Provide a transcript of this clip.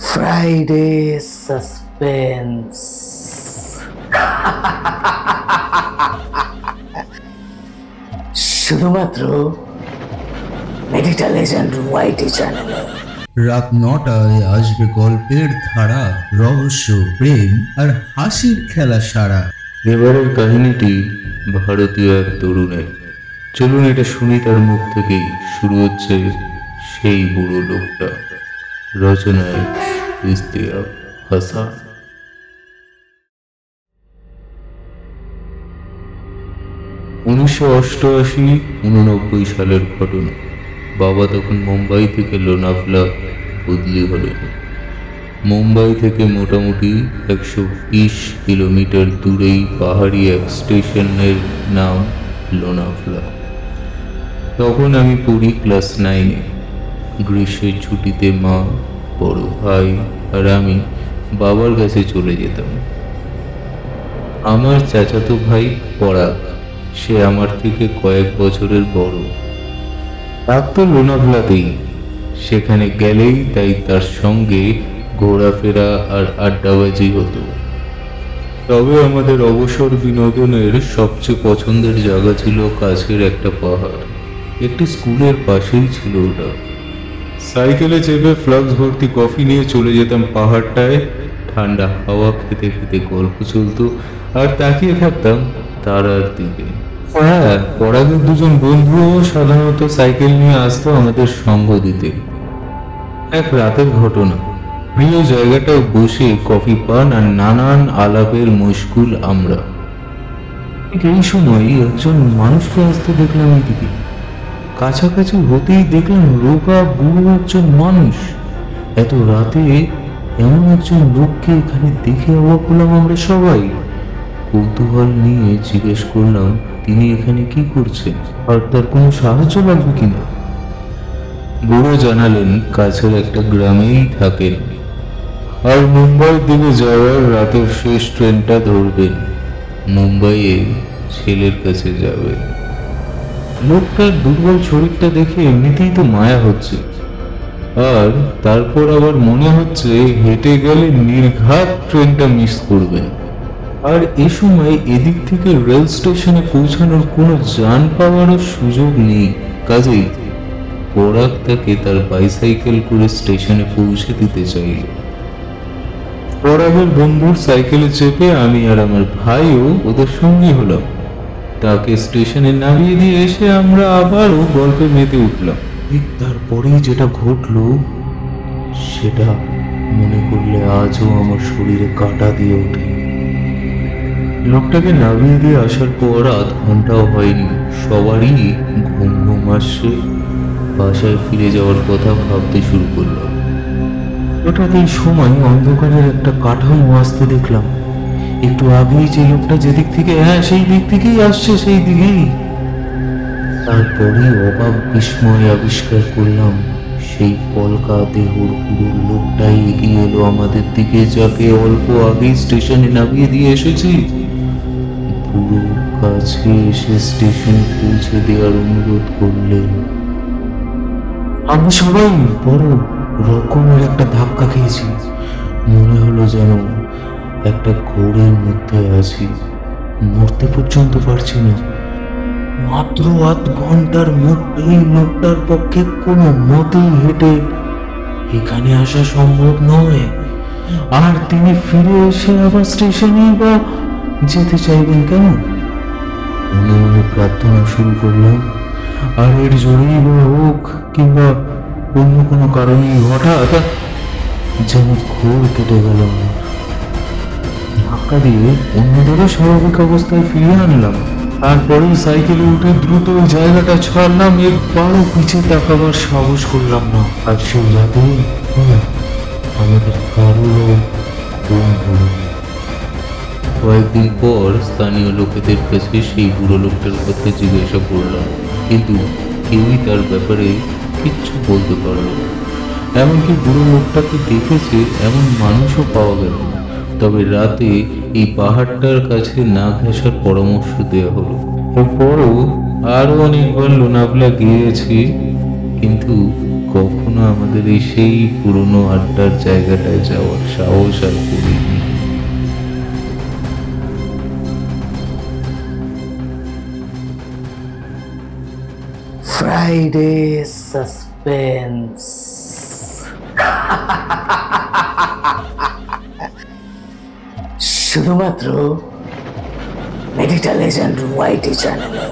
Friday suspense. শুধুমাত্র মেডিটা legend ওয়াইটি চ্যানেলে। রাত 9টায় আসবে গল্পের ধারা, রহস্য, প্রেম আর হাসির খেলা সারা। এবারের কাহিনীটি ভারতীয় এক তরুণের। চলুন এটা শুনি তার মুখ থেকেই। শুরু হচ্ছে সেই বুড়ো লোকটা। রচনায় ইশতিয়াক হাসান। 1988-89 সালের ঘটনা। বাবা তখন মুম্বাই থেকে লোনাভলা বদলি হলেন। মুম্বাই থেকে মোটামুটি 120 কিলোমিটার দূরেই পাহাড়ি এক স্টেশনের নাম লোনাভলা। তখন আমি পড়ি ক্লাস 9-এ। গ্রীষ্মের ছুটিতে মা, বড় ভাই আর আমি বাবার কাছে চলে যেতাম। আমার চাচাতো ভাই পরাগ, সে আমার থেকে কয়েক বছরের বড়, থাকতো লোনাভলাতেই। সেখানে গেলেই তাই তার সঙ্গে ঘোরাফেরা আর আড্ডাবাজি হতো। তবে আমাদের অবসর বিনোদনের সবচেয়ে পছন্দের জায়গা ছিল কাছের একটা পাহাড়। একটি স্কুলের পাশেই ছিল ওটা। সাইকেলে চেপে ফ্লাক্স ভর্তি কফি নিয়ে চলে যেতাম পাহাড়টায়। ঠান্ডা হাওয়া খেতে খেতে গল্প চলতো আর তাকিয়ে থাকতাম তারার দিকে। হ্যাঁ, পরাগের দুজন বন্ধুও সাধারণত সাইকেল নিয়ে আসতো আমাদের সঙ্গ দিতে। এক রাতের ঘটনা। প্রিয় জায়গাটায় বসে কফি পান আর নানান আলাপের মুশকুল আমরা। ঠিক এই সময় একজন মানুষকে আসতে দেখলাম এইদিকে। কাছাকাছি হতেই দেখলাম রোগা বুড়ো একজন মানুষ। এত রাতে এমন একজন লোককে এখানে দেখে অবাক হলাম আমরা সবাই। কৌতূহল নিয়ে জিজ্ঞেস করলাম তিনি এখানে কি করছেন আর তার কোনো সাহায্য লাগবে কিনা। বুড়ো জানালেন কাছের একটা গ্রামেই থাকেন আর মুম্বাইয়ের দিকে যাওয়ার রাতের শেষ ট্রেনটা ধরবেন। মুম্বাইয়ে ছেলের কাছে যাবেন। লোকটার দুর্বল শরীরটা দেখে এমনিতেই তো মায়া হচ্ছে, আর তারপর আবার মনে হচ্ছে হেঁটে গেলে নির্ঘাত ট্রেনটা মিস করবেন। আর এ সময় এদিক থেকে রেল স্টেশনে পৌঁছানোর কোনো যান পাওয়ারও সুযোগ নেই। কাজেই পরাগ তাকে তার বাইসাইকেল করে স্টেশনে পৌঁছে দিতে চাইল। পরাগের বন্ধুর সাইকেলে চেপে আমি আর আমার ভাইও ওদের সঙ্গী হলাম। তাকে স্টেশনে নামিয়ে দিয়ে এসে আমরা আবারও গল্পে মেতে উঠলাম। ঠিক তারপরেই যেটা ঘটলো সেটা মনে করলে আজও আমার শরীরে কাঁটা দিয়ে ওঠে। লোকটাকে নামিয়ে দিয়ে আসার পর আধ ঘন্টাও হয়নি, সবারই ঘুম ঘুম আসছে। বাসায় ফিরে যাওয়ার কথা ভাবতে শুরু করলাম। হঠাৎ এই সময় অন্ধকারের একটা কাঠামো আসতে দেখলাম। একটু আগেই যে লোকটা যেদিক থেকে, হ্যাঁ সেই দিক থেকেই আসছে, সেই দিকেই। তারপরেই অবাক বিস্ময় আবিষ্কার করলাম সেই পলকা দেহর পুরো লোকটাই এগিয়ে এলো আমাদের দিকে, যাকে অল্প আগেই স্টেশনে নামিয়ে দিয়ে এসেছি। পুরো কাছে এসে স্টেশন পৌঁছে দেওয়ার অনুরোধ করলেন। আমরা সবাই বড় রকমের একটা ধাক্কা খেয়েছি। মনে হলো যেন একটা ঘোরের মধ্যে আছি, মরতে পর্যন্ত পারছি না। মাত্র আধ ঘন্টার মধ্যেই লোকটার পক্ষে কোনো মতেই হেঁটে এখানে আসা সম্ভব নয়, আর তিনি ফিরে এসে আবার স্টেশনেই বা যেতে চাইবেন কেন? মনে মনে প্রার্থনা শুরু করলাম। আর এর জোরেই বা হোক কিংবা অন্য কোনো কারণেই হঠাৎ যেন ঘোর কেটে গেল। ধাক্কা দিয়ে অন্যদেরও স্বাভাবিক অবস্থায় ফিরিয়ে আনলাম। তারপরেই সাইকেলে উঠে দ্রুত ওই জায়গাটা ছাড়লাম। একবারও পিছিয়ে তাকাবার সাহস করলাম না। আর সেই রাতে আমাদের কারোর ঘুম হলো। কয়েকদিন পর স্থানীয় লোকেদের কাছে সেই বুড়ো লোকটার কথা জিজ্ঞাসা করলাম, কিন্তু কেউই তার ব্যাপারে কিচ্ছু বলতে পারল না। এমনকি বুড়ো লোকটাকে দেখেছে এমন মানুষও পাওয়া গেল না। তবে রাতে এই পাহাড়টার কাছে না ঘেঁষার পরামর্শ দেওয়া হলো। এরপরও আরো অনেকবার লোনাভলা গিয়েছি, কিন্তু কখনো আমাদের এই সেই পুরনো আড্ডার জায়গাটায় যাওয়ার সাহস আর করিনি। Friday suspense. শুধুমাত্র মেডিটা লেজেন্ড ওয়াইটি চ্যানেলে।